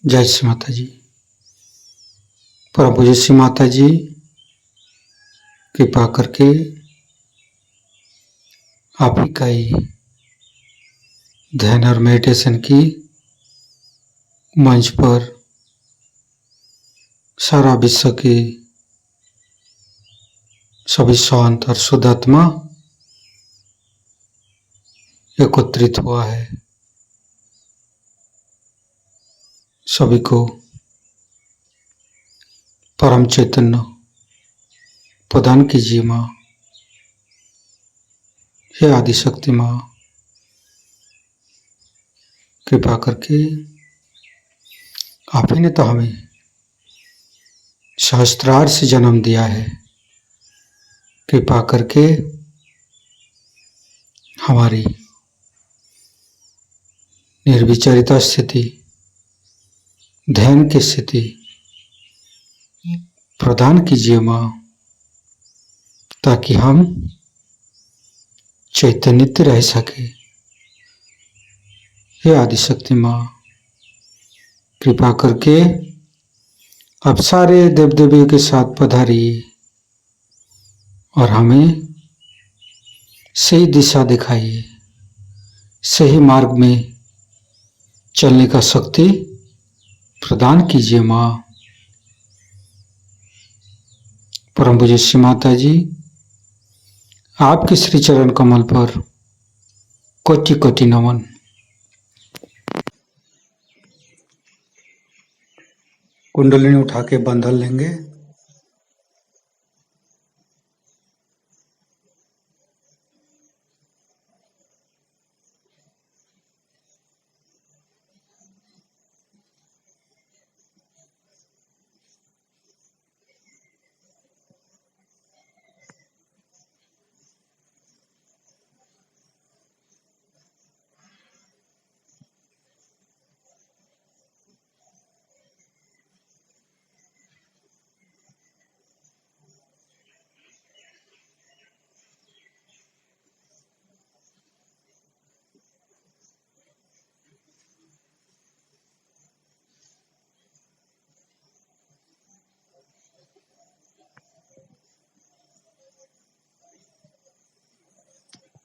जय श्री माता जी। परम पूज्य श्री माता जी कृपा करके आप ही का ही ध्यान और मेडिटेशन की मंच पर सारा विश्व की सभी शांत और शुद्ध आत्मा एकत्रित हुआ है। सभी को परम चैतन्य प्रदान कीजिए माँ। हे आदिशक्ति माँ, कृपा करके आप ही ने तो हमें सहस्त्रार से जन्म दिया है। कृपा करके हमारी निर्विचरिता स्थिति, ध्यान की स्थिति प्रदान कीजिए माँ, ताकि हम चैतन्यित रह सके। हे आदिशक्ति माँ, कृपा करके आप सारे देव देवियों के साथ पधारिए और हमें सही दिशा दिखाइए, सही मार्ग में चलने का शक्ति प्रदान कीजिए माँ। परम पूज्य श्री माता जी, आपके श्री चरण कमल पर कोटि कोटि नमन। कुंडलिनी उठा के बंधन लेंगे।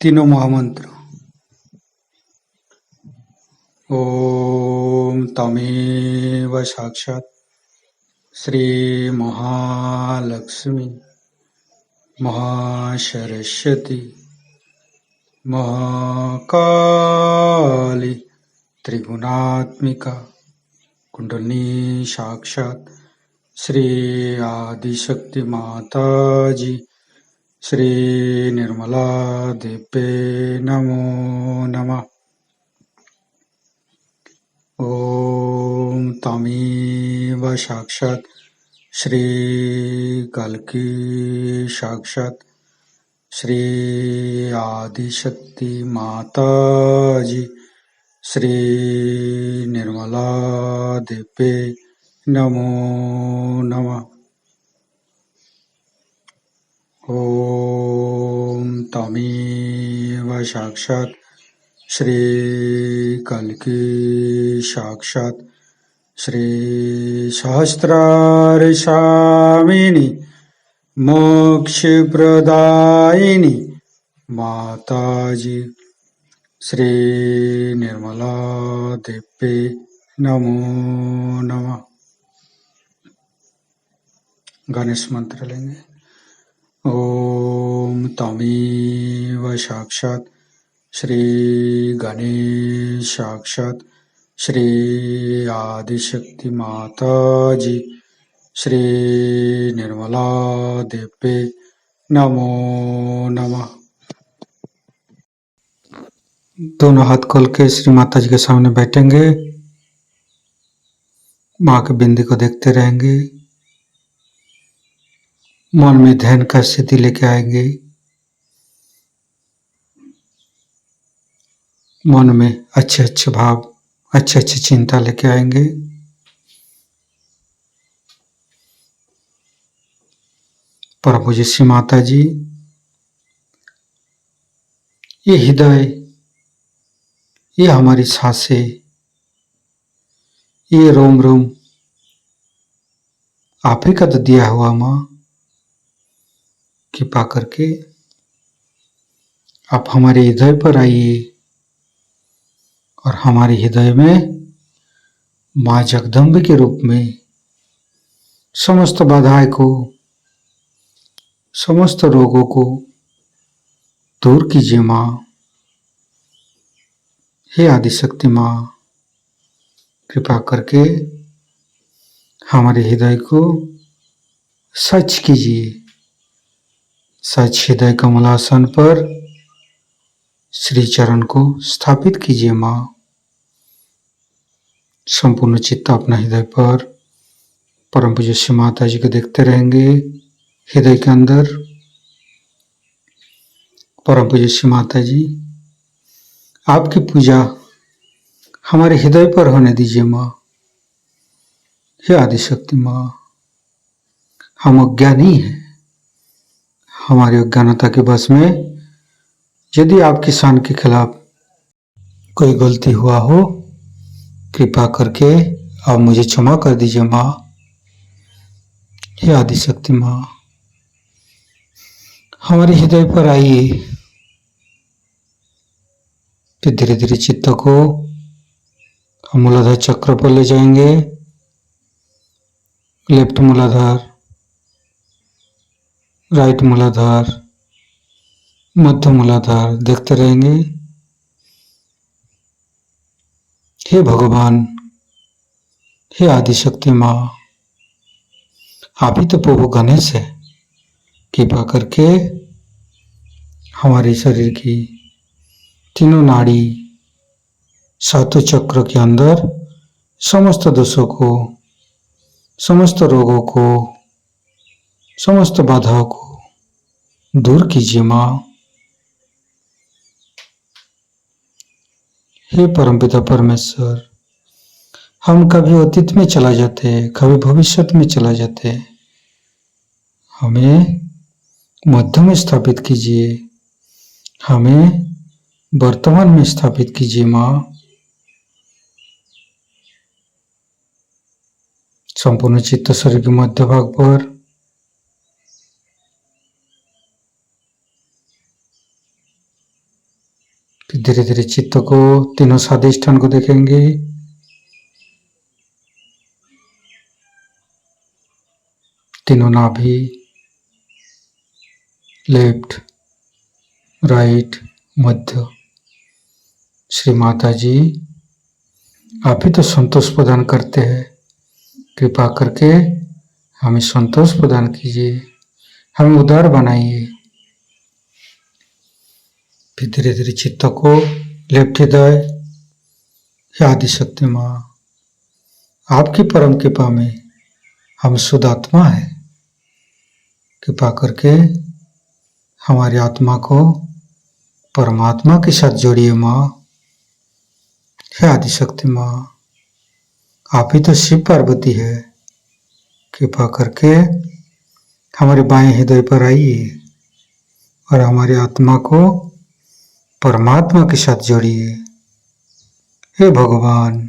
तीनों महामंत्र। ओम तमेव साक्षात् श्री महालक्ष्मी महासरस्वती महाकाली त्रिगुणात्मिका कुंडलिनी साक्षात् श्री आदिशक्ति माता जी श्री निर्मला देवे नमो नमः। ओम तमेव साक्षात् श्री कल्की साक्षात् श्री आदिशक्ति माता जी श्री निर्मला देवे नमो नमः। ओम तमेव साक्षात् श्री कल्की साक्षात् श्री सहस्रार स्वामिनी मोक्ष प्रदायिनी माता जी श्री निर्मला देवे नमो नमः। गणेश मंत्र लेंगे। ओम तमेव साक्षात् श्री गणेश साक्षात् श्री आदिशक्ति माता जी श्री निर्मला देवे नमो नमः। दोनों हाथ खोल के श्री माता जी के सामने बैठेंगे। माँ के बिंदी को देखते रहेंगे। मन में ध्यान का स्थिति लेके आएंगे। मन में अच्छे अच्छे भाव, अच्छे अच्छे चिंता लेके आएंगे। परम पूज्य श्री माता जी, ये हृदय, ये हमारी सांसें, ये रोम रोम आप ही का तो दिया हुआ माँ। कृपा करके आप हमारे हृदय पर आइए और हमारे हृदय में माँ जगदम्बे के रूप में समस्त बाधाएं को, समस्त रोगों को दूर कीजिए माँ। हे आदिशक्ति माँ, कृपा करके हमारे हृदय को सच कीजिए। सच हृदय कमलासन पर श्री चरण को स्थापित कीजिए माँ। संपूर्ण चित्त अपना हृदय पर परम पूज्य श्री माता जी को देखते रहेंगे। हृदय के अंदर परम पूज्य श्री माता जी आपकी पूजा हमारे हृदय पर होने दीजिए माँ। हे आदिशक्ति माँ, हम अज्ञानी हैं। हमारी अज्ञानता के वश में यदि आपकी शान के खिलाफ कोई गलती हुआ हो, कृपा करके आप मुझे क्षमा कर दीजिए माँ। हे आदिशक्ति माँ, हमारे हृदय पर आइए। फिर धीरे धीरे चित्त को हम मूलाधार चक्र पर ले जाएंगे। लेफ्ट मूलाधार, राइट मूलाधार, मध्य मूलाधार देखते रहेंगे। हे भगवान, हे आदिशक्ति माँ, आप ही तो प्रभु गणेश है। कृपा करके हमारे शरीर की तीनों नाड़ी, सातों चक्र के अंदर समस्त दोषों को, समस्त रोगों को, समस्त बाधाओं को दूर कीजिए माँ। हे परमपिता परमेश्वर, हम कभी अतीत में चला जाते, कभी भविष्य में चला जाते, हमें मध्य में स्थापित कीजिए, हमें वर्तमान में स्थापित कीजिए माँ। संपूर्ण चित्त शरीर के मध्य भाग पर फिर धीरे धीरे चित्त को तीनों स्वादिष्ठान को देखेंगे। तीनों नाभि, लेफ्ट, राइट, मध्य। श्री माता जी आप ही तो संतोष प्रदान करते हैं। कृपा करके हमें संतोष प्रदान कीजिए, हमें उदार बनाइए। फिर धीरे धीरे चित्त को लेफ्ट हृदय, हे आदिशक्ति माँ, आपकी परम कृपा में हम शुद्ध आत्मा है। कृपा करके हमारी आत्मा को परमात्मा के साथ जोड़िए माँ। हे आदिशक्ति माँ, आप ही तो शिव पार्वती है। कृपा करके हमारे बाएं हृदय पर आइए और हमारी आत्मा को परमात्मा के साथ जोड़िए। हे भगवान,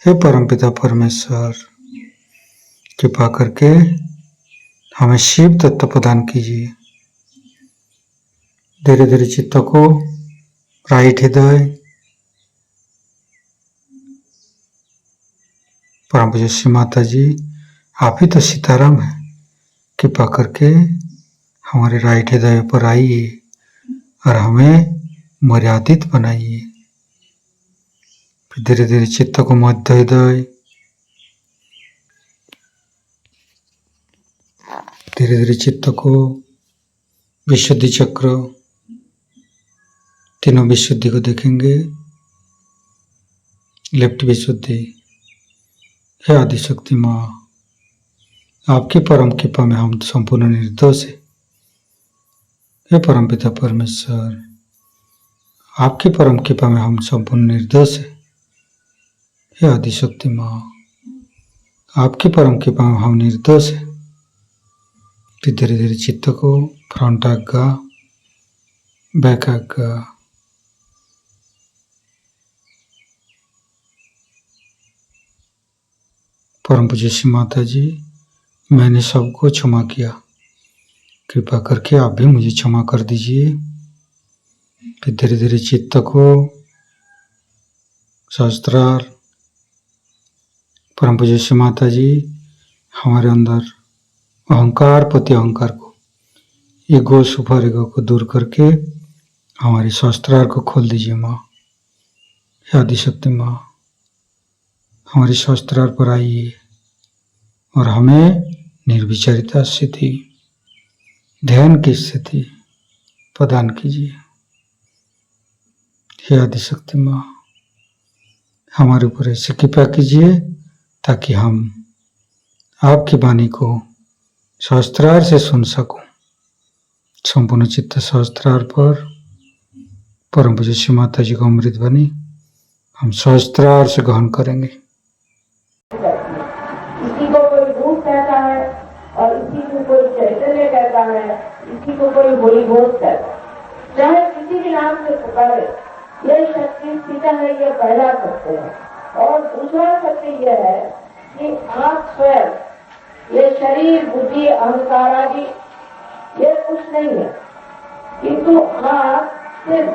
हे परमपिता परमेश्वर, कृपा करके हमें शिव तत्व प्रदान कीजिए। धीरे धीरे चित्त को राइट हृदय, परम पूज्य श्री माता जी आप ही तो सीताराम है। कृपा करके हमारे राइट हृदय पर आइए और हमें मर्यादित बनाइए। फिर धीरे धीरे चित्त को मध्य हृदय, धीरे धीरे चित्त को विशुद्धि चक्र, तीनों विशुद्धि को देखेंगे। लेफ्ट विशुद्धि, हे आदिशक्ति माँ, आपकी परम कृपा में हम संपूर्ण निर्दोष है। हे परमपिता परमेश्वर, आपकी परम कृपा में हम संपूर्ण निर्दोष है। हे आदिशक्ति माँ, आपकी परम कृपा में हम निर्दोष है। फिर धीरे धीरे चित्त को फ्रंट आज्ञा, बैक आज्ञा, परम पूज्य श्री माता जी, मैंने सबको क्षमा किया, कृपा करके आप भी मुझे क्षमा कर दीजिए। फिर धीरे धीरे चित्त को सहस्त्रार परम पूज्य श्री माता जी हमारे अंदर अहंकार प्रति अहंकार को, ईगो सुपर ईगो को दूर करके हमारी सहस्त्रार को खोल दीजिए। माँ आदिशक्ति माँ हमारी सहस्त्रार पर आइए और हमें निर्विचारिता स्थिति, ध्यान की स्थिति प्रदान कीजिए। हे आदिशक्ति माँ हमारे ऊपर ऐसे कृपा कीजिए ताकि हम आपकी वाणी को सहस्त्रार से सुन सकूं। संपूर्ण चित्त सहस्त्रार पर परम पूज्य श्री माता जी को अमृत वाणी हम सहस्त्रार से ग्रहण करेंगे। इसी को कोई रूप कहता है और इसी को कोई चैतन्य कहता है, इसी को कोई होली घोष कहता है। चाहे किसी भी नाम से पुकारे, यह शक्ति सीधा है, यह पहला सत्य है। और दूसरा सत्य यह है कि आप स्वयं, ये शरीर बुद्धि अहंकार आदि ये कुछ नहीं है, किंतु आप सिर्फ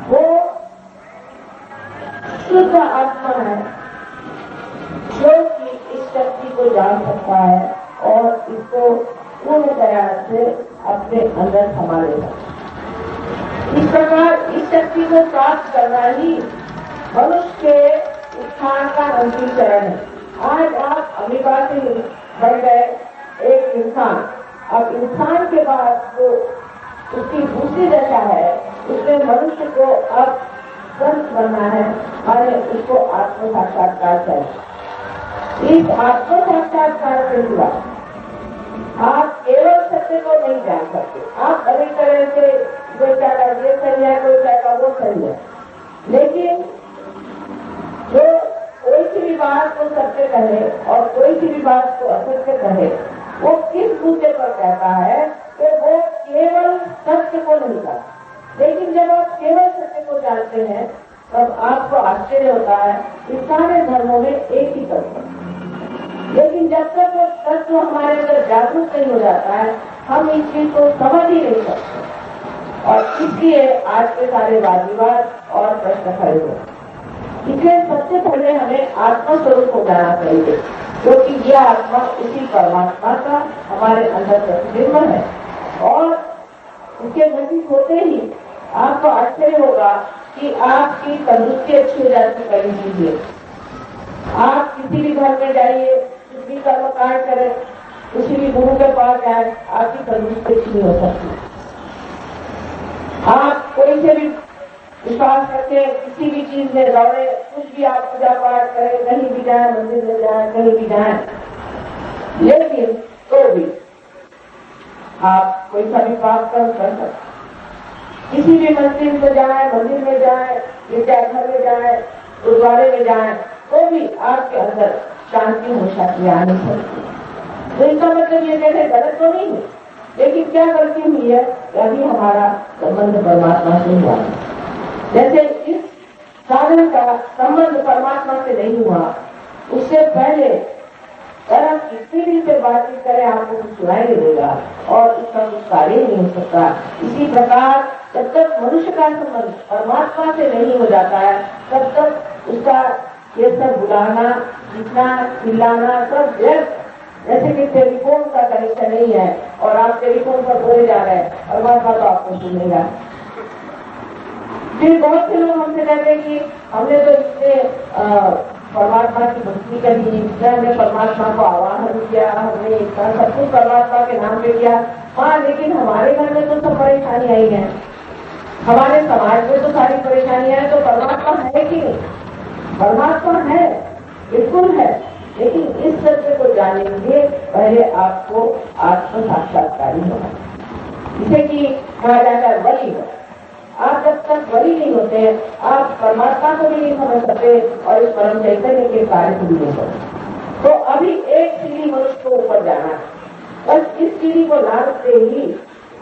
वो शुद्ध आत्मा है जो कि इस शक्ति को जान सकता है और इसको पूर्ण तरह से अपने अंदर संभालेगा। इस प्रकार इस शक्ति को प्राप्त करना ही मनुष्य के उत्थान का अंतिम चरण है। आज आप अमीबा से बन गए एक इंसान, अब इंसान के बाद जो उसकी दूसरी दशा है, उसमें मनुष्य को अब संत बनना है, माने उसको आत्म साक्षात्कार चाहिए। इस आत्म साक्षात्कार से हुआ आप केवल सत्य को नहीं जान सकते। आप अनेक तरह से कोई कहता ये सही है, कोई कहता वो सही है, लेकिन जो कोई सी भी बात को सत्य कहे और कोई सी भी बात को असत्य कहे, वो किस मुद्दे पर कहता है कि वो केवल सत्य को नहीं कहता। लेकिन जब आप केवल सत्य को जानते हैं तब आपको आश्चर्य होता है कि सारे धर्मों में एक ही तत्व है। लेकिन जब तक वो तत्व हमारे अंदर जागरूक नहीं हो जाता है, हम इस चीज को समझ ही नहीं सकते। और इसलिए आज के सारे वाद विवाद और प्रश्न खड़े हुए। इसलिए सबसे पहले हमें आत्मा स्वरूप हो जाना चाहिए, क्योंकि यह आत्मा उसी परमात्मा का हमारे अंदर प्रतिबिंब है। और उसके नजीक होते ही आपको आश्चर्य होगा कि आपकी तंदुरुस्ती अच्छी हो जाती है। कहीं कीजिए, आप किसी भी घर में जाइए, कुछ भी कर्म कांड करें, किसी भी गुरु के पास जाए, आपकी तंदुरुस्ती अच्छी नहीं हो सकती। आप कोई से भी विश्वास करके किसी भी चीज में दौड़े, कुछ भी आप पूजा पाठ करें, कहीं भी जाए, मंदिर में जाए, कहीं भी जाए, लेकिन तो भी आप कोई सा भी पाप कर सकते। किसी भी मंदिर में जाए, मंदिर में जाए, गिरजाघर में जाए, गुरुद्वारे में जाए, तो भी आपके अंदर शांति हमेशा की आनी सकती है। तो इसका मतलब ये कहते गलत तो नहीं है, लेकिन क्या गलती हुई है, अभी हमारा संबंध परमात्मा से हुआ। जैसे इस साधन का संबंध परमात्मा से नहीं हुआ, उससे पहले अगर किसी भी से बातचीत करें आपको कुछ सुनाई नहीं देगा और उसका कुछ कार्य नहीं हो सकता। इसी प्रकार जब तक मनुष्य का संबंध परमात्मा से नहीं हो जाता है, तब तक उसका ये सब बुलाना, जीतना, चिल्लाना सब व्यर्थ। जैसे कि टेलीफोन का कनेक्शन नहीं है और आप टेलीफोन पर बोले जा रहे हैं, परमात्मा तो आपको सुनेगा। फिर बहुत से लोग हमसे कहते हैं कि हमने तो इससे परमात्मा की भक्ति करी, हमने परमात्मा को आवाहन किया, हमने इतना सब कुछ परमात्मा के नाम पे किया। हाँ, लेकिन हमारे घर में तो सब परेशानी आई है, हमारे समाज में तो सारी परेशानियां हैं, तो परमात्मा है कि नहीं? परमात्मा है, बिल्कुल है, लेकिन इस सत्य को जानने के लिए पहले आपको आत्म साक्षात्कारी होना, जिसे कि कहा जाता है वली हो। आप जब तक वली नहीं होते, आप परमात्मा को भी नहीं समझ सकते और इस परम चैतन्य के कार्य को भी नहीं करते। तो अभी एक सीढ़ी मनुष्य को ऊपर जाना है, बस इस सीढ़ी को लादते ही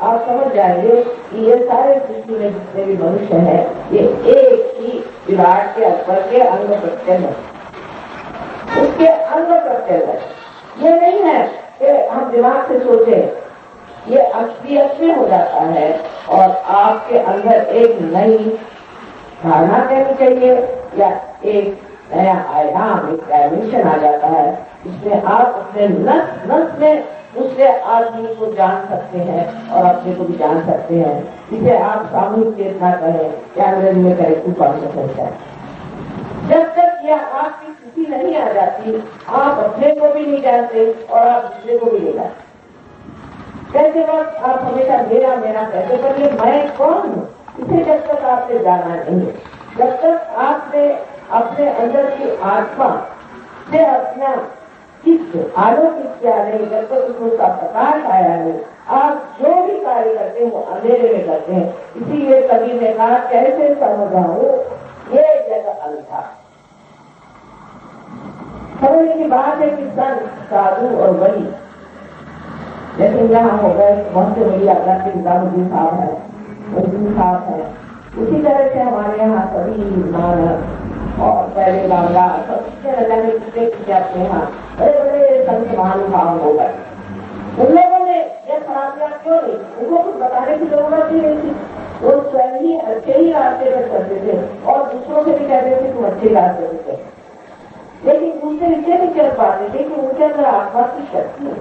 आप समझ जाएंगे कि ये सारे सृष्टि में जितने भी मनुष्य है, ये एक ही विराट के अकबर के अंग प्रत्यंग है। उसके के अंग प्रत्यय है। ये नहीं है कि हम दिमाग से सोचें, ये असलियत में हो जाता है और आपके अंदर एक नई धारणा देनी चाहिए या एक नया आयाम, एक डायमेंशन आ जाता है। इसमें आप अपने नस नस में दूसरे आदमी को जान सकते हैं और अपने को भी जान सकते हैं। इसे आप सामूहिक चेतना कहें या अंग्रेजी में करेक्टिव कॉन्शियसनेस है। जब तक यह आपकी स्थिति नहीं आ जाती, आप अपने को भी नहीं जानते और आप दूसरे को भी नहीं जानते। कैसे वक्त आप हमेशा मेरा मेरा कहते, पर ये मैं कौन हूँ, इसे जब तक आपने जाना नहीं, जब तक आपने अपने अंदर की आत्मा से अपना चित्त आलोकित किया नहीं, जब तक उसमें का प्रकाश आया नहीं, आप जो भी कार्य करते हो अंधेरे में करते हैं। इसीलिए कभी ने कहा, कैसे समझाऊं ये जग अंधा। समझने की बात है कि संत, साधु और वली, जैसे यहाँ हो गए बहुत से बड़ी आज्ञा के निजामुद्दीन साहब है, मुद्दीन साहब है, उसी तरह से हमारे यहाँ सभी मानव और पहले बांग्ला सबसे लगाने कितने अपने यहाँ बड़े बड़े संत महानुभाव हो गए। उन लोगों ने यह खराबियां क्यों नहीं, उनको कुछ बताने की जरूरत ही नहीं थी। वो स्वयं ही अच्छे ही रास्ते पर चलते थे और दूसरों से भी कहते थे तुम अच्छे रास्ते पर चल, लेकिन दूसरे नीचे नहीं चल पाते थे कि उनके अंदर आत्मा की शक्ति है।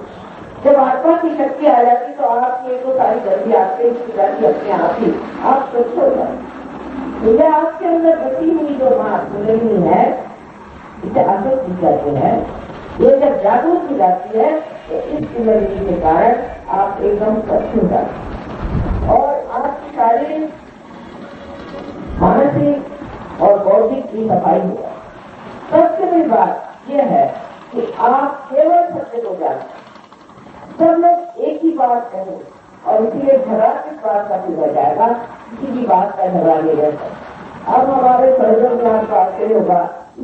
जब आत्मा की शक्ति आ जाती तो आपकी एक तो सारी गंदी आपके जाती अपने आप ही आप स्वच्छ हो जाए। यह आपके अंदर बची हुई जो मां कुंडलिनी है, इसे आसक्ति कहते हैं। ये जब जागरूक हो जाती है तो इस कुंडलिनी के कारण आप एकदम स्वच्छ हो जाते और आपकी शारीरिक, मानसिक और बौद्धिक की सफाई हो जाए। सबसे बड़ी बात यह है कि आप केवल सत्य को जानते। सब लोग एक ही बात कहें और इसीलिए झगड़ा किस बात का भी हो जाएगा, किसी भी बात का झगड़ा नहीं रहता। अब हमारे सर्जन में आपको आश्चर्य होगा,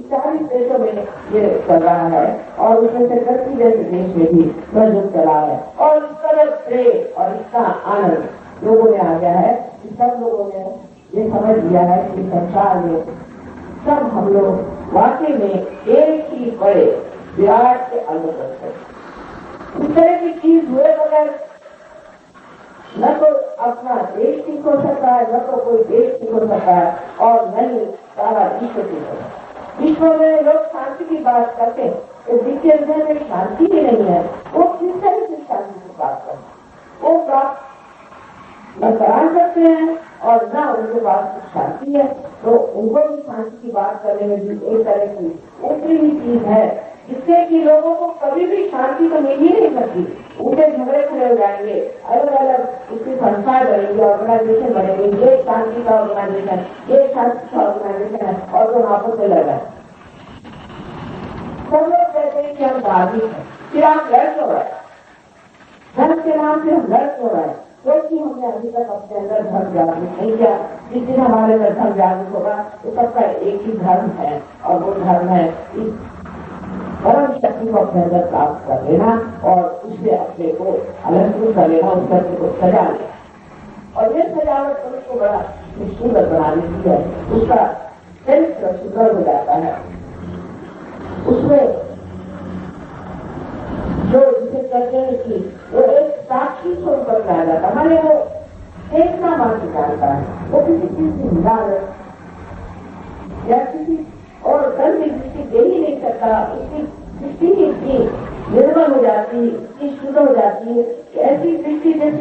40 देशों में ये चल रहा है और उसमें से 30 जैसे देश में भी प्रजुत चला है और इस तरह प्रेम और इसका आनंद लोगों में आ गया है कि सब लोगों ने ये समझ लिया है कि संसार में सब हम लोग वाकई में एक ही बड़े विराट के अंग हैं। इस तरह की चीज हुए बगैर न तो अपना देश ठीक हो सकता है, न तो कोई देश ठीक हो सकता है और न ही सारा विश्व ठीक हो सकता है। विश्व में लोग शांति की बात करते हैं, तो विश्व में शांति ही नहीं है, वो किस तरह से शांति की बात करते हैं? वो प्राप्त न करा सकते हैं और न उनके पास कुछ शांति है, तो उनको भी शांति की बात करने में भी एक तरह की ऊपरी ही चीज है, जिससे कि लोगों को कभी भी शांति तो मिल ही नहीं सकती। उनके झगड़े खड़े हो जाएंगे, अलग अलग उसकी संस्थाएं बनेंगी, ऑर्गेनाइजेशन बनेंगे, ये शांति का ऑर्गेनाइजेशन, ये शांति का ऑर्गेनाइजेशन है और जो आपस में लगा। सब लोग कहते हैं कि हम धार्मिक हैं, फिर आप लड़ क्यों रहे? धर्म के नाम से हम लड़ क्यों रहे? क्योंकि हमने अभी तक अपने अंदर धर्म जागरूक नहीं किया। जिस दिन हमारे अंदर धर्म जागरूक होगा तो सबका एक ही धर्म है और वो धर्म है इस परम शक्ति को अपने अंदर प्राप्त कर लेना और उससे अपने को अलंकृत कर लेना, उस शक्ति को सजा लेना। और ये सजावट उसको बड़ा सुंदर बना देती है, उसका चरित्र सुंदर हो जाता है। उसमें जो जिसे कहते हैं कि वो एक साक्षी स्वरूप पर आ जाता है, माने वो चेतना मात्र जानता है, वो किसी चीज की निदान या किसी और धर्म की दृष्टि दे ही नहीं सकता। उसकी दृष्टि ही इतनी निर्मल हो जाती है, इतनी शुद्ध हो जाती है कि ऐसी दृष्टि जिस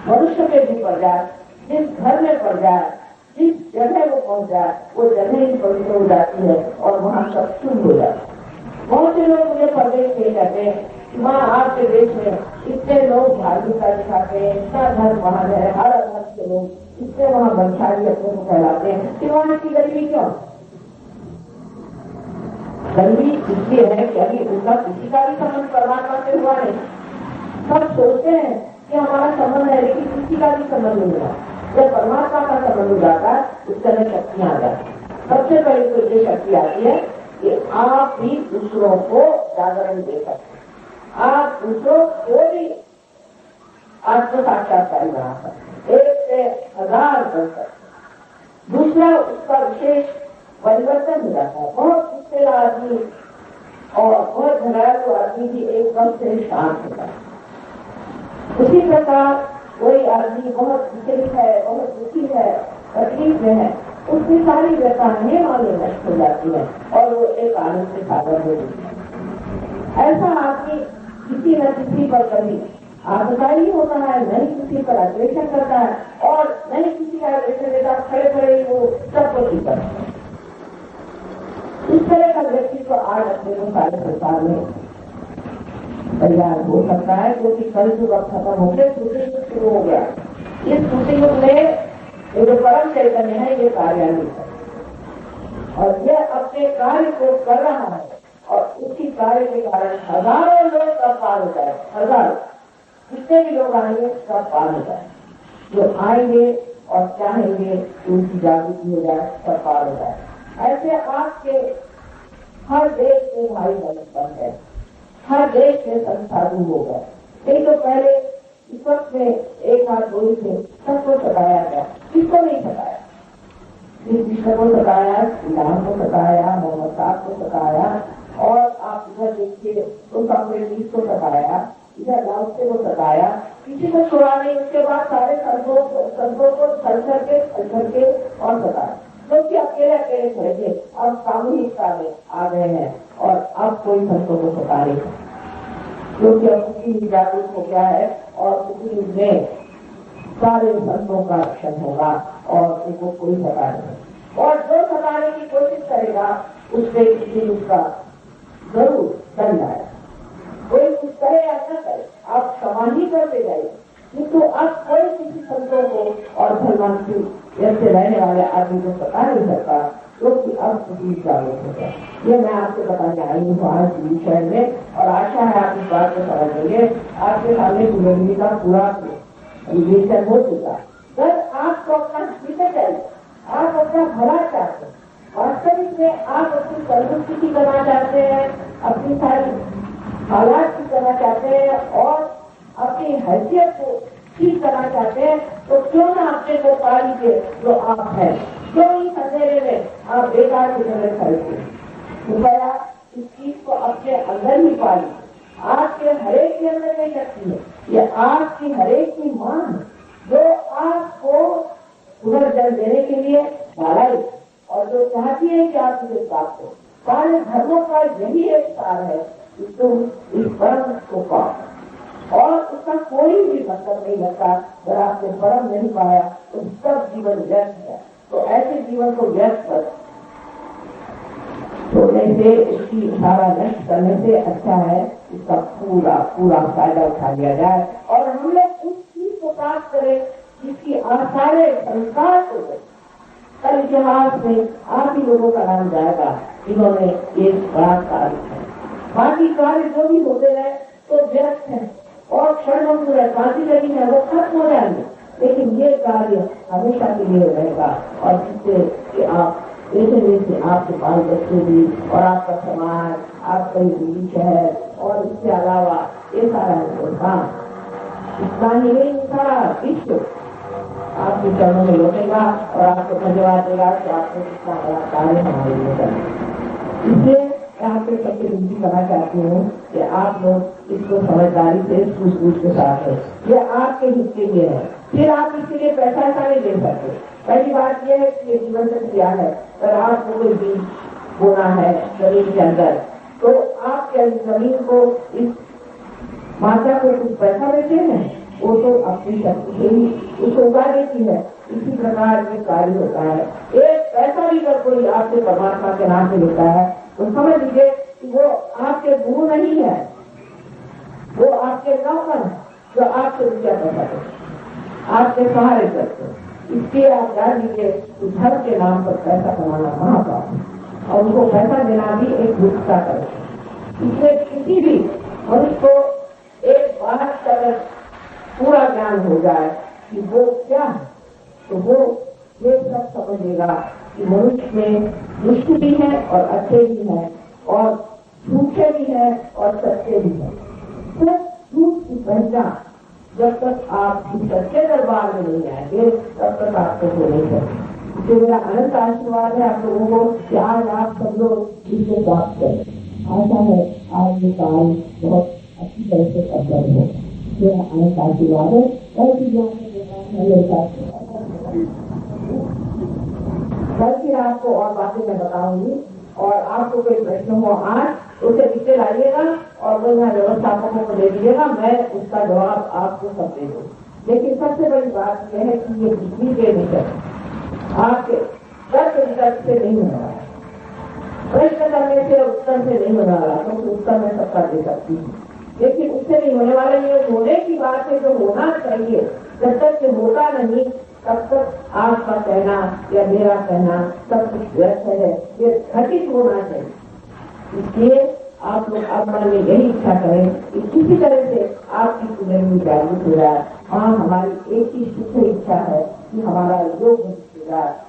मनुष्य पे भी पड़ जाए, जिस घर में पड़ जाए, जिस जगह वो पहुंच जाए, वो जगह ही पवित्र हो जाती है और वहाँ सब शुद्ध हो जाता है। बहुत से लोग मुझे परदेश नहीं कहते हैं कि वहाँ आपके देश में इतने लोग धार्मिकता दिखाते हैं, इतना धर्म वहाँ है, हर धर्म के लोग इतने वहाँ बंशाली अपने को कहलाते हैं कि वहाँ की गरीबी क्यों? गरीबी इसलिए है कि अभी उनका किसी का भी संबंध परमात्मा से हुआ नहीं। सब सोचते हैं कि हमारा संबंध है, लेकिन किसी का भी संबंध नहीं हुआ। जब परमात्मा का संबंध हो जाता है उसके अंदर शक्तियां आ जाती है। सबसे पहले तो ये शक्ति आती है कि आप भी दूसरों को जागरण दे सकते हैं, आप दूसरों को भी आत्म साक्षात्कार बना सकते, 1 से 1000 बन सकते। दूसरा उसका विशेष परिवर्तन हो जाता है। बहुत मुश्किल आदमी और बहुत झगड़ालू आदमी भी एक पल से शांत होता है। उसी प्रकार कोई आदमी बहुत विचलित है, बहुत दुखी है, तकलीफ में है, उसकी सारी व्यथाएं वाले नष्ट हो जाती है और वो एक आनंद से सागर हो जाती है। ऐसा आदमी किसी न किसी पर कभी आगदाई होता है, नहीं किसी पर अग्रेषण करता है और नहीं किसी का अग्रेषण देता, खड़े खड़े ही वो सबको ठीक करता है। इस तरह का व्यक्ति को आज अपने को सारे संसार में तैयार हो सकता है, क्योंकि कल युग अब खत्म हो गया, दूसरे युग शुरू हो गया। इस दूसरे युग में ये जो परम चैतन्य है ये कार्यान्वित है और यह अपने कार्य को कर रहा है और उसी कार्य के कारण हजारों लोग सब पार हो जाए, हजारों जितने भी लोग आएंगे सब पार हो जाए, जो आएंगे और चाहेंगे कि उनकी जागृति हो जाए, सब पार हो जाए। ऐसे आपके हर देश के भाई बन गए, हर देश के संसाधु हो गए। नहीं तो पहले इस वक्त में एक हाथ गोली से सबको सताया गया, किसको नहीं सताया? जिस विष्णु को सताया, श्री राम को सताया, मोहम्मद साहब को सताया और आप इधर देखिए तो कांग्रेस को सताया, इधर लाउसे को सताया, किसी को छोड़ा नहीं। उसके बाद सारे संतों को छल करके और सताया, क्योंकि अकेले अकेले खड़े थे। अब सामूहिकता में आ गए हैं और अब कोई संतों को सता नहीं, क्योंकि अब उसी जागरूक हो गया है और उसी में सारे संतों का रक्षण होगा और उनको कोई सता नहीं। और जो सताने की कोशिश करेगा उससे किसी उसका जरूर दंड आएगा। कोई कुछ करे या न करे, आप क्षमा ही करते जाइए, किंतु अब कोई किसी संतों को और भगवान की ऐसे रहने वाले आदमी को सता नहीं सकता, क्योंकि अब स्थिति जागरूक हो गया। ये मैं आपको बताने आई हूँ आज विषय में और आशा है आप इस बात को समझ लेंगे। आपके सामने जिंदगी का पूरा विवेचन हो चुका। सर आपको अपना जीवन चाहिए, आप अपना भला चाहते हैं, वास्तविक में आप अपनी संतुष्टि करना चाहते हैं, अपनी सारी हालात की करना चाहते हैं और अपनी हैसियत को ठीक करना चाहते हैं, तो क्यों ना अपने को पा लीजिए जो आप है। क्यों इस अंधेरे में आप बेकार की तरह खरीदते? कृपया इस चीज को अपने अंदर ही पा लीजिए। आपके हरेक के अंदर नहीं शक्ति है, ये आपकी हरेक की मां है जो आपको पुनर्जन्म देने के लिए डालाई और जो चाहती है कि आप इसे प्राप्त हो। सारे धर्मों का यही एक सार है कि तुम इस परम को पाओ और उसका कोई भी मतलब नहीं लगता। अगर आपने परम नहीं पाया तो सब जीवन व्यर्थ है। तो ऐसे जीवन को व्यर्थ कर छोड़ने से, उसकी सारा नष्ट करने से अच्छा है इसका पूरा फायदा उठा लिया जाए और हम लोग उस चीज को प्राप्त करें जिसकी सारे संस्कार को दे। कल इतिहास में आप ही लोगों का नाम जाएगा इन्होंने ये बड़ा कार्य है। बाकी कार्य जो भी होते रहे तो व्यर्थ है और क्षणभंगुर है, बाकी लगी है वो खत्म हो जाएंगे, लेकिन ये कार्य हमेशा के लिए रहेगा और जिससे कि आप जैसे आपके बाल बच्चे भी और आपका समाज, आपका ये शहर और इसके अलावा ये सारा काम इतना ही नहीं, सारा विश्व आपके चरणों में लौटेगा और आपको धन्यवाद देगा कि आपने कितना बड़ा कार्य हमारे लिए करा। इसलिए मैं आपसे सबसे विनती करना चाहती हूँ कि आप लोग इसको समझदारी से सूझबूझ के साथ है, ये आपके हित के लिए है। फिर आप इसके लिए पैसा ऐसा नहीं दे सकते। पहली बात यह है कि ये जीवन से किया है, अगर आपको कोई बीज बोना है जमीन के अंदर तो आपके जमीन को इस माता को कुछ पैसा देते हैं, वो तो अपनी शक्ति से ही उसको उगा देती है। इसी प्रकार ये कार्य होता है। एक पैसा भी अगर कोई आपसे परमात्मा के नाम से लेता है तो समझ लीजिए कि वो आपके गुरु नहीं है, वो आपके नौकर है जो आपसे रुपया पैसा देते, आपके सहारे करते। इसलिए आप जान लीजिए कि धर्म के नाम पर पैसा कमाना महापाप है और उनको पैसा देना भी एक दुष्टता करे। इसमें किसी भी मनुष्य को एक बात का पूरा ज्ञान हो जाए कि वो क्या है तो वो ये सब समझेगा कि मनुष्य में दुष्ट भी है और अच्छे भी हैं और झूठे भी हैं और सच्चे भी हैं। तो झूठ की पहचान जब तक आप सच्चे दरबार में नहीं आएंगे तब तक आपको हो नहीं सकते। तो मेरा अनंत आशीर्वाद है आप लोगों को कि आज आप सब लोग इसको प्राप्त करें। आशा है आज ये काल बहुत अच्छी तरह से अवसर हो। मेरा आनंद का आशीर्वाद है। कल की कल की रात को और बातें मैं बताऊंगी और आपको कोई प्रश्न हो आज उसे लिखते लाइएगा और वो यहाँ व्यवस्थापकों को दे दीजिएगा, मैं उसका जवाब आपको सब दे दूँ। लेकिन सबसे बड़ी बात यह है कि ये बिजली के विषय आपके तर्क से नहीं होने वाला, प्रश्न करने से उत्तर से नहीं होने वाला, क्योंकि उत्तर में सबका दे सकती हूँ, लेकिन उससे नहीं होने वाला। ये होने की बात है जो होना चाहिए, जब तक ये होता नहीं तब तक आपका कहना या मेरा कहना सब कुछ व्यर्थ है, ये घटित होना चाहिए। इसलिए आप लोग अब मन में यही इच्छा करें कि किसी तरह से आपकी कुंडली जागृत हो जाए। हाँ, हमारी एक ही शुद्ध इच्छा है कि हमारा योग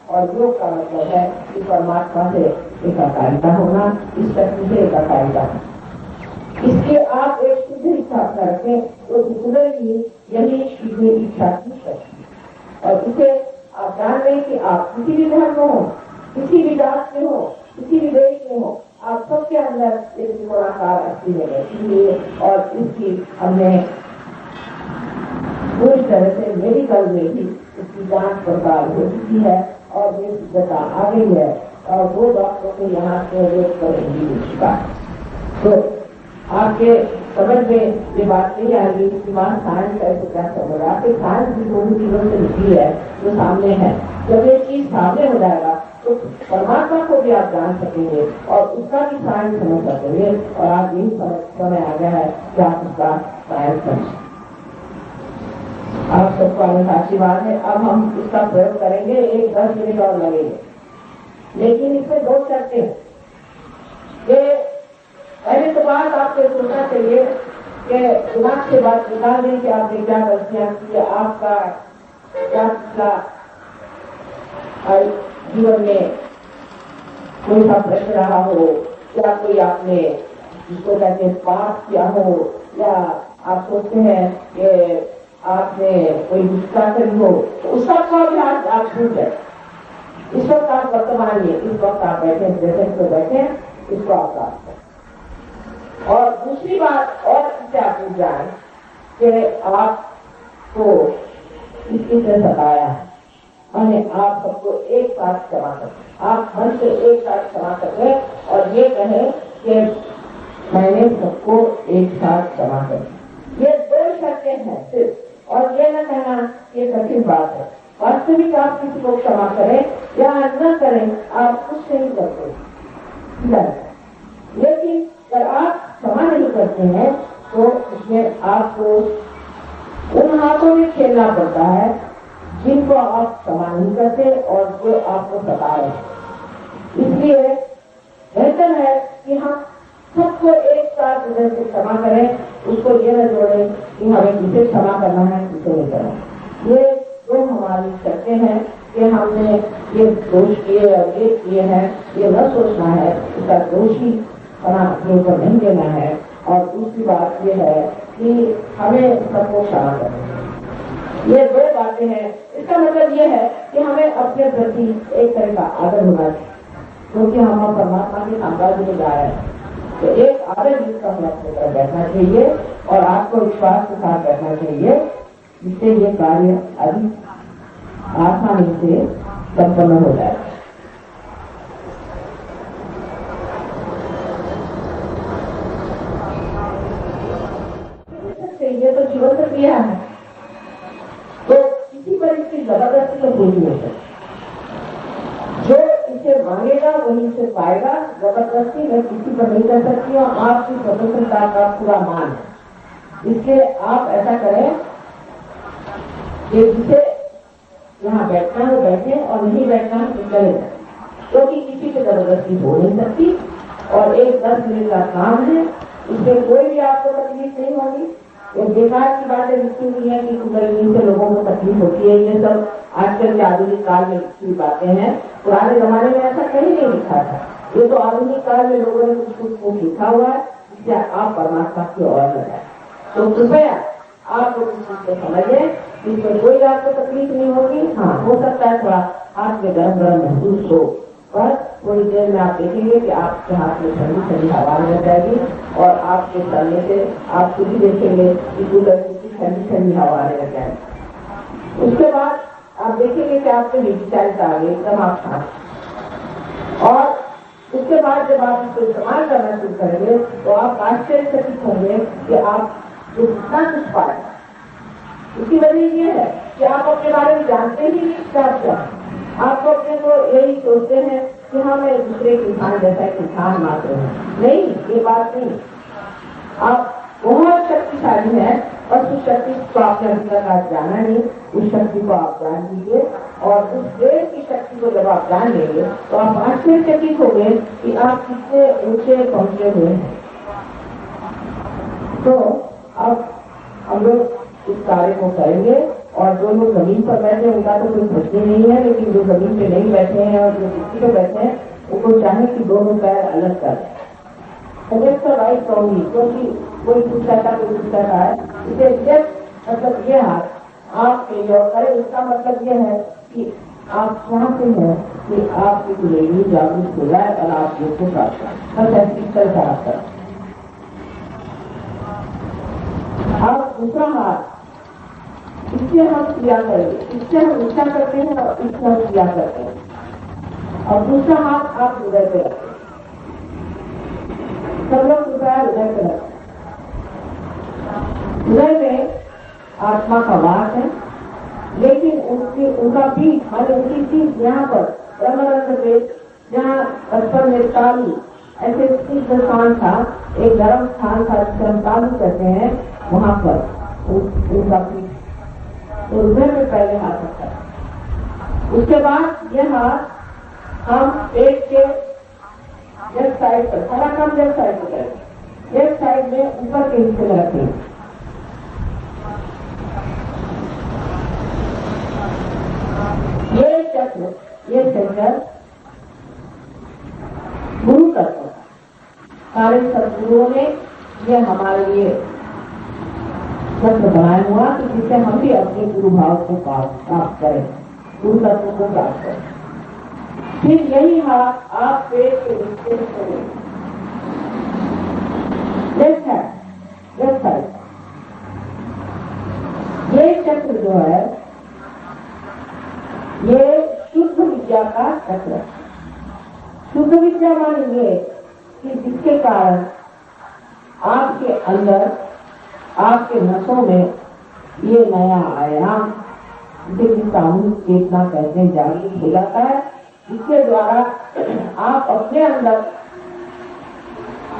और योग का मतलब है कि परमात्मा से एकाकारिता होना, इस शक्ति से एकाकारिता। इसके आप एक शुद्ध इच्छा करके तो उधर यही शुद्ध इच्छा की शक्ति, और इसे आप जान लें कि आप किसी भी धर्म में हो, किसी भी जात में हो, किसी भी देश में हो, आप सबके अंदर एक त्रिकोणाकार अस्थि है। इसलिए और इसकी हमने पूरी तरह से मेडिकल में भी इसकी जांच पड़ताल हो चुकी है और ये सिद्धता आ गई है और वो डॉक्टरों के यहाँ से रोक करेंगी उसका। तो आपके समझ में ये बात नहीं आएगी कि वहाँ साइंस कैसे क्या समझ रहा है। साइंस भी दोनों चीजों से निकली है जो सामने है। जब ये चीज सामने हो जाएगा तो परमात्मा को भी आप जान सकेंगे और उसका भी साइंस समझ सकेंगे, और आज यही समय आ गया है कि आप उसका साइंस समझें। आप सबको आनंद आशीर्वाद है। अब हम इसका प्रयोग करेंगे, 10 मिनट और लगेंगे, लेकिन इसमें 2 शर्तें हैं। पहले तो बात आपको सोचना चाहिए कि दिमाग से बात निकाल दें कि आपने क्या गलतियां की, आपका क्या पिछला जीवन में कोई सा प्रश्न रहा हो, या कोई आपने जिसको कहते हैं पाप किया हो, या आप सोचते हैं कि आपने कोई गुस्सा करी हो, तो उसका अभ्यास आप भूल जाए। इस वक्त आप वर्तमान में इस वक्त आप बैठे जैसे तो बैठे इसको आप प्राप्त करें। और दूसरी बात और इससे आप पूछ जाए कि आपको किसी से सताया है, आप सबको एक साथ क्षमा करें, आप मन से एक साथ क्षमा करें और ये कहें कि मैंने सबको एक साथ क्षमा करें। ये 2 शर्तें हैं सिर्फ, और ये न कहना ये कठिन बात है। वास्तविक आप किसी को क्षमा करें या न करें, आप कुछ नहीं करते, लेकिन अगर आप क्षमा नहीं करते हैं तो उसमें आपको उन हाथों में खेलना पड़ता है जिनको आप क्षमा नहीं करते और जो आपको सता रहे हैं। इसलिए बेहतर है कि हम सबको एक साथ हृदय से क्षमा करें, उसको ये न जोड़े कि हमें किसे क्षमा करना है किसे नहीं करना। ये 2 हमारी शर्तें हैं कि हमने ये दोष किए और ये किए हैं, ये न सोचना है, इसका दोषी अपने ऊपर नहीं देना है। और दूसरी बात ये है कि हमें सबको क्षमा करना। ये 2 बातें हैं। इसका मतलब ये है कि हमें अपने प्रति एक तरह का आदर होना चाहिए, क्योंकि हम परमात्मा के साम्राज्य में जा रहे हैं। तो एक आदर जिसका हम अपने पर बैठना चाहिए और आपको विश्वास के साथ बैठना चाहिए, जिससे ये कार्य अधिक आसानी से संपन्न हो जाए। ये तो जीवन से क्रिया है, तो किसी पर इसकी जबरदस्ती तो कोई नहीं है। जो इसे मांगेगा वही इसे पाएगा। जबरदस्ती मैं किसी पर नहीं कर सकती हूँ, आपकी स्वतंत्रता का पूरा मान है। इसलिए आप ऐसा करें कि जिसे यहाँ बैठना है बैठे और नहीं बैठना है तो चले जाए, क्योंकि किसी की जबरदस्ती हो नहीं सकती और एक 10 मिनट का काम है, इसमें कोई भी आपको तकलीफ नहीं होगी। ये बेकार की बातें लिखी हुई है कि कुंडलिनी से लोगों को तकलीफ होती है, ये सब आजकल के आधुनिक काल में लिखी बातें हैं। पुराने जमाने में ऐसा कहीं नहीं लिखा था। ये तो आधुनिक काल में लोगों ने कुछ लिखा हुआ है, जिससे आप परमात्मा की ओर लगाए। तो कृपया आप लोग इस चीज को समझे, इसमें कोई आपको तकलीफ नहीं होगी। हाँ, हो सकता है थोड़ा हाथ में गरम गरम महसूस हो, बस थोड़ी देर में आप देखेंगे कि आपके हाथ में ठंडी ठंडी हवा लग जाएगी और आपके चलने से आप खुद ही देखेंगे कि कूलर की ठंडी ठंडी हवा लग जाएगी। उसके बाद आप देखेंगे कि आपके डिजिटाइज आ गए एकदम आप खास। और उसके बाद जब आप इसको इस्तेमाल करना शुरू करेंगे तो आप आश्चर्यचकित होंगे कि आप जो कितना कुछ पाए। इसकी वजह ये है कि आप अपने बारे में जानते ही नहीं क्या आप अपने को यही सोचते हैं कि हम एक दूसरे के इंसान जैसा एक इंसान मात्र हैं। नहीं, ये बात नहीं। आप बहुत शक्तिशाली है और उस शक्ति को आपने अभी तक आज जाना नहीं। उस शक्ति को आप जान लीजिए और उस देश की शक्ति को जब आप जान लेंगे तो आप आश्चर्यचकित होंगे कि आप कितने ऊंचे पहुंचे हुए हैं। तो अब हम लोग इस कार्य को करेंगे और जो लोग जमीन पर बैठे हैं उनका तो कोई प्रश्न नहीं है, लेकिन जो जमीन पे नहीं बैठे हैं और जो कुर्सी पे बैठे हैं उनको चाहे कि दोनों पैर अलग कर राइट कहूंगी, क्योंकि कोई पूछता था कोई पूछता था इसे जस्ट मतलब ये हाथ आप योग करें। इसका मतलब ये है कि आप चाहते हैं कि आपकी कुलेरी जागरूक हो जाए और आप योग को प्राप्त करें। बस ऐसी चल रहा था। आप दूसरा हाथ इससे हम क्रिया करेंगे, इससे हम इच्छा करते हैं और इससे हम क्रिया करते हैं। और दूसरा हाथ आप हृदय पे रखें। सब लोग कृपया हृदय पे रखें। हृदय में आत्मा का वास है, लेकिन उनका पीठ माने उनकी पीठ यहाँ पर ब्रह्मरंध्र पे जहाँ बचपन में तालू ऐसे सिद्ध स्थान था, एक गर्म स्थान था जिसे हम तालू कहते हैं, वहां पर उनका पीठ तो हृदय में पहले हाथ रखता है। उसके बाद यह हाथ हम पेट के लेफ्ट साइड पर थोड़ा कम लेफ्ट साइड पर करेंगे, लेफ्ट साइड में ऊपर के हिस्से में रखेंगे। ये चक्र ये सेंटर गुरु तत्व सारे सदगुरुओं ने ये हमारे लिए तत्व बनाया हुआ कि जिससे हम भी अपने गुरु भाव को प्राप्त करें, गुरु तत्व को प्राप्त करें। फिर यही हाथ आप पेट के नीचे करें, लेफ्ट साइड। ये चक्र जो है ये शुद्ध विद्या का चक्र। शुद्ध विद्या मानेंगे कि जिसके कारण आपके अंदर आपके नसों में ये नया आयाम जिसे सामूहिक चेतना कहते हैं जागृत हो जाता है, जिसके द्वारा आप अपने अंदर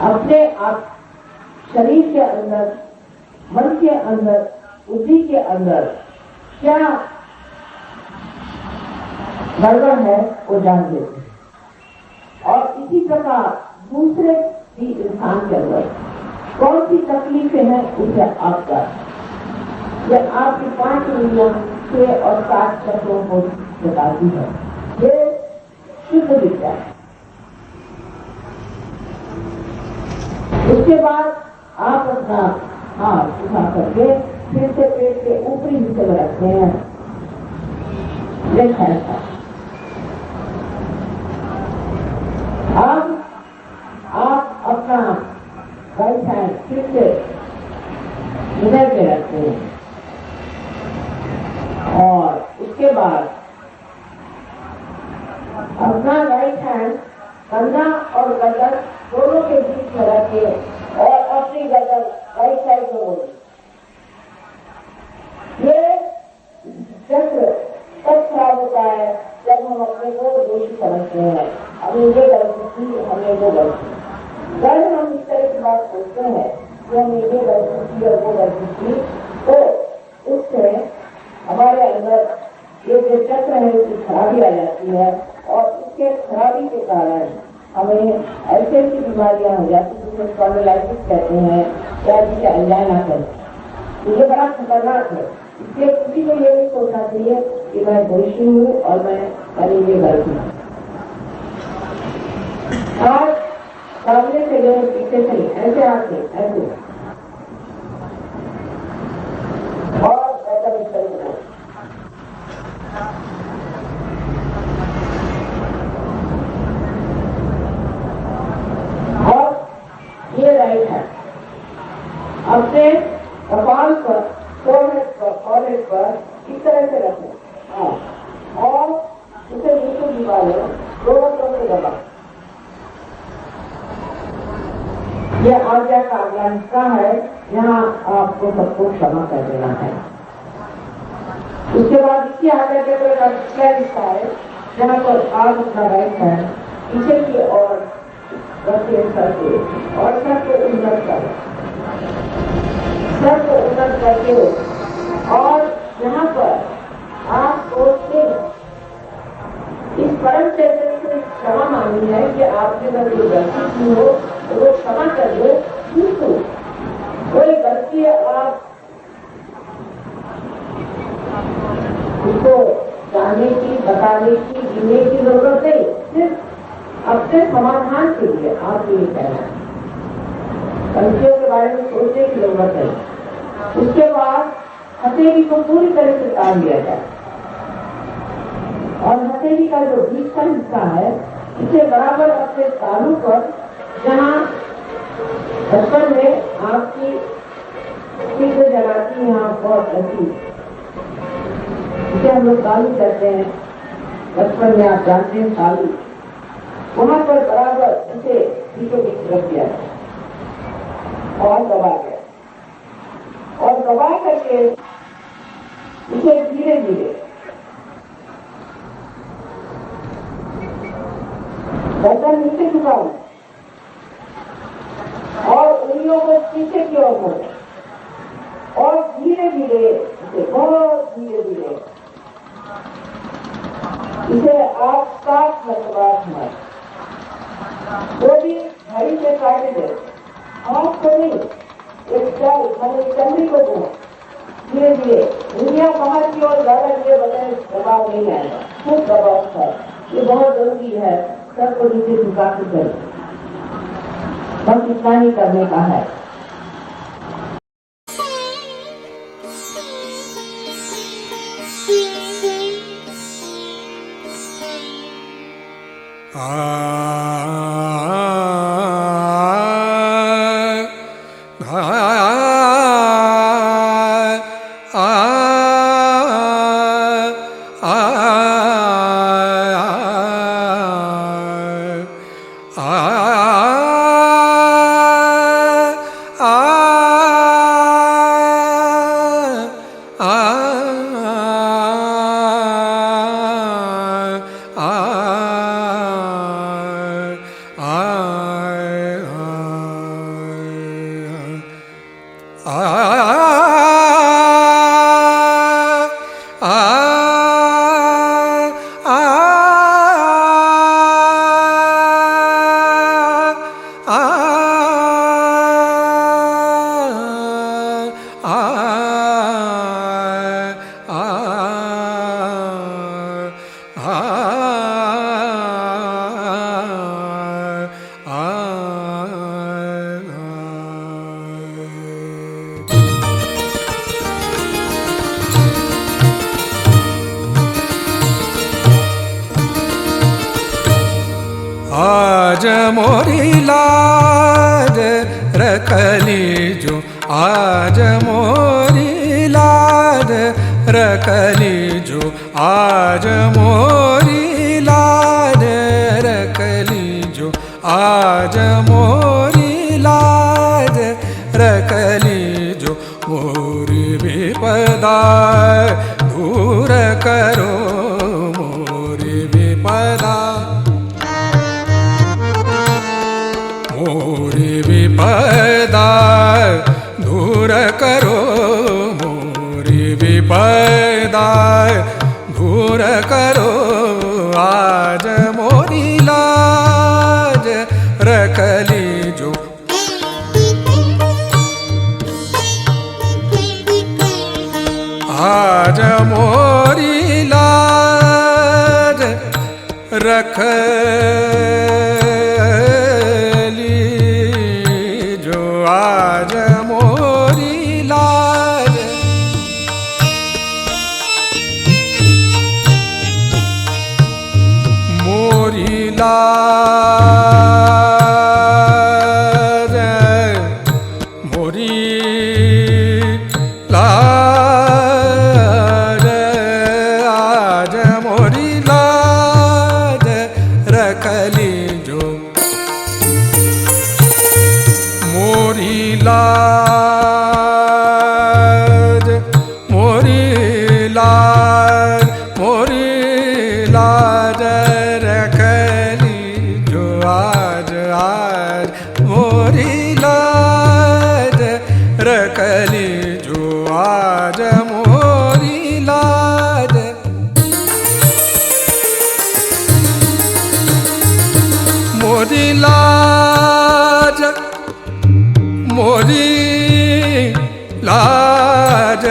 अपने आप शरीर के अंदर मन के अंदर बुद्धि के अंदर क्या गड़बड़ है वो जान लेते हैं। और इसी प्रकार दूसरे भी इंसान के अंदर कौन सी तकलीफें हैं उसे आप जान ये आपकी 5 इंद्रियों 6 और 7 चक्रों को बताती है। ये शुद्ध विद्या है। उसके बाद आप अपना हाथ उठा करके फिर से पेट के ऊपरी हिस्से में रखते हैं, लेफ्ट हैंड का। अब आप अपना राइट हैंड फिर से हृदय पे रखते हैं और उसके बाद अपना राइट हैंड कंधा और गर्दन दोनों के बीच में रखे और अपनी गर्दन राइट साइड में बोले। ये चक्र तब खराब होता है जब हम अपने को दोषी समझते हैं, हमने ये गलती की, हमने वो गलती। जब हम इस तरह की बात सोचते हैं कि हमने ये गलती की और वो गलती की, तो उससे हमारे अंदर ये जो चक्र है उसकी खराबी आ जाती है और इसके खराबी के कारण हमें ऐसी ऐसी बीमारियां हो जाती हैं जिसे स्पॉन्डिलाइटिस कहते हैं या जिसे अंजाना कहते हैं। ये बड़ा खतरनाक है। इसलिए किसी को ये नहीं सोचना चाहिए कि मैं दोषी हूँ और मैं कभी ये गलती हूँ। और सामने से ले पीछे से ऐसे आते ऐसे और ऐसा भी करेंगे। अपने कपाल पर, फोरहेड पर इस तरह से रखें। और उसे बिल्कुल निकालो, दोनों तरफ से दबा। यह आज्ञा का अगला हिस्सा है। यहाँ आपको सबको क्षमा कर देना है। उसके बाद इसकी आज्ञा के अगला हिस्सा है, जहाँ पर आप अपना राइट हैंड पीछे की ओर रखिए करके और सर को उन्नत करें, सर को उन्नत करके। और यहाँ पर आप सोचते इस परम चैतन्य से क्षमा मांगनी है कि आपके अंदर कोई गलती की हो तो वो क्षमा कर दो। किंतु कोई गलती आप उसको जानने की, बताने की, जीने की जरूरत नहीं, सिर्फ अपने समाधान के लिए आप ये कहना है। गलतियों के बारे में सोचने की जरूरत नहीं। उसके बाद हथेली को पूरी तरह से तान लिया जाए और हथेली का जो बीच का हिस्सा है इसे बराबर अपने तालू पर, जहाँ बचपन में आपकी चित्र जलाती यहाँ बहुत ऐसी, इसे हम लोग तालू कहते हैं, बचपन में आप जानते हैं तालू, वहां पर बराबर इसे बीचों बीच रख दिया और दबा गया और दबा करके इसे धीरे धीरे गर्दन नीचे झुकाओ और उंगलियों को पीछे की ओर मोड़ो और धीरे धीरे इसे, बहुत धीरे धीरे इसे आप 7 मरतबा घुमाएं। वो भी घड़ी से काटे दे, हाथ को नहीं, एक चाल मैंने चमड़ी को घुमा धीरे धीरे। उंगलियां बाहर की ओर ज्यादा ये बगैर दबाव नहीं आएगा, खूब दबाव था। ये बहुत जरूरी है, सर को नीचे झुका के करें, बस इतना ही करने का है। आज मोरी लाज रखली जो, आज मोरी लाज रखली जो, आज मोरी लाज रखली जो, आज मोरी लाज रखली जो। मोरी विपदा दूर करो, मोरी विपदा, मोरी विपदा दूर करो, मोरी विपदा दूर करो। आज मोरी लाज रखली जो, आज मोरी लाज रखली जो, आज मोरी लाज। मोरी लाज, मोरी लाज आज मोरी लाज रखली जो मोरी लाज मोरी लाज मोरी लाज रखली जो आज आज मोरी लाज रखली जो आज मोरी लाज मोरी लाज मोरी लाज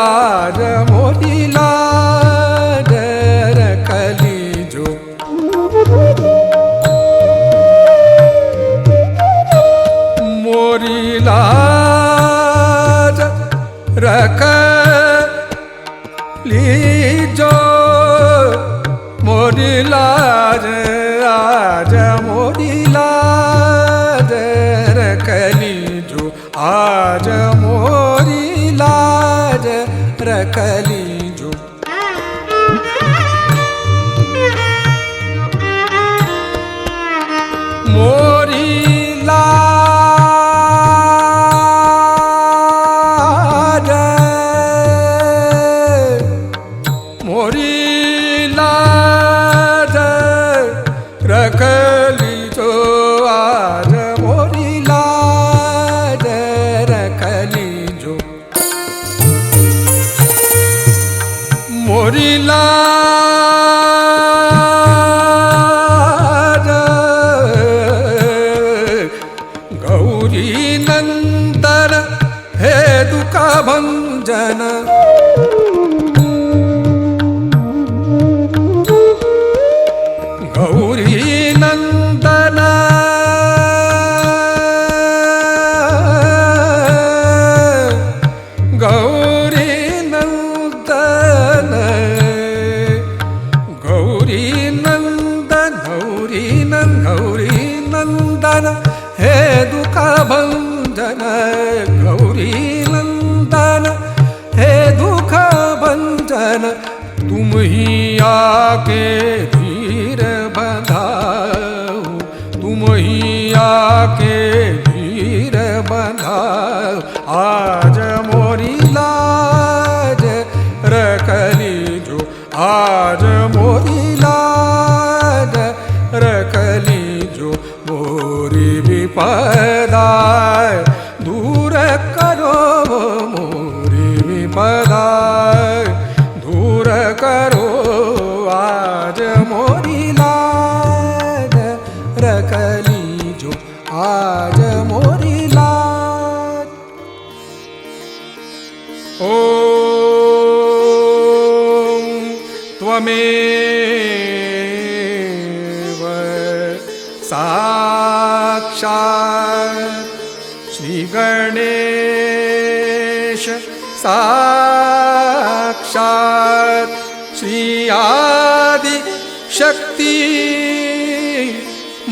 आज मोरी लाज रखली जो मोरी लाज रखली जो मोरी लाज आज मोरी लाज रखली जो आज मोरी लाज रखली जो मोरी लाज मोरी लाज रखली जो आज मोरी लाज रखली जो मोरी लाज गौरी नंदन हे दुख भंजन गौरी नंदन गौरी नंदन गौरी नंदन गौरी गौरी नंदन हे दुख भंजन गौरी नंदन हे दुख भंजन तुम ही आके धीर बंधाओ तुम ही आके धीर बंधाओ आज मोरी लाज रखली जो आज मोरी लाज रखली जो मोरी विपदा दूर करो मोरी विपदा दूर करो आज मोरी लाज रखली जो आज मोरी लाज ओम त्वमेव साक्षात् श्री गणेश साक्षात् श्री आदि शक्ति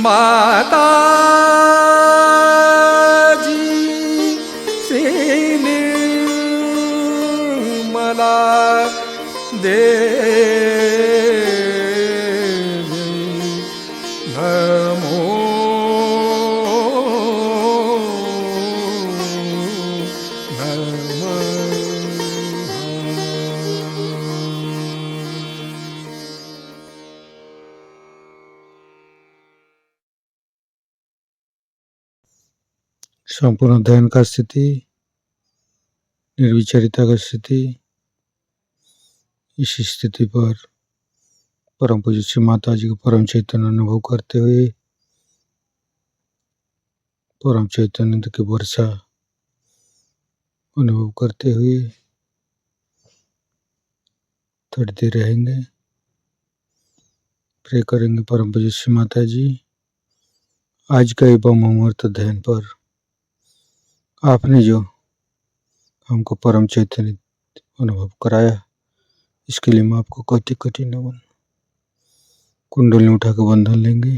माता जी श्री निर्मला देवी नमो संपूर्ण ध्यान का स्थिति, निर्विचारिता का स्थिति। इस स्थिति पर परम पूज्य श्री माता जी को परम चैतन्य अनुभव करते हुए परम चैतन्य की वर्षा अनुभव करते हुए थोड़ी देर रहेंगे। प्रे करेंगे परम पूज्य श्री माता जी, आज का एवं अमृत ध्यान पर आपने जो हमको परम चैतन्य अनुभव कराया, इसके लिए मैं आपको कोटि कोटि नमन। कुंडली उठा के बंधन लेंगे।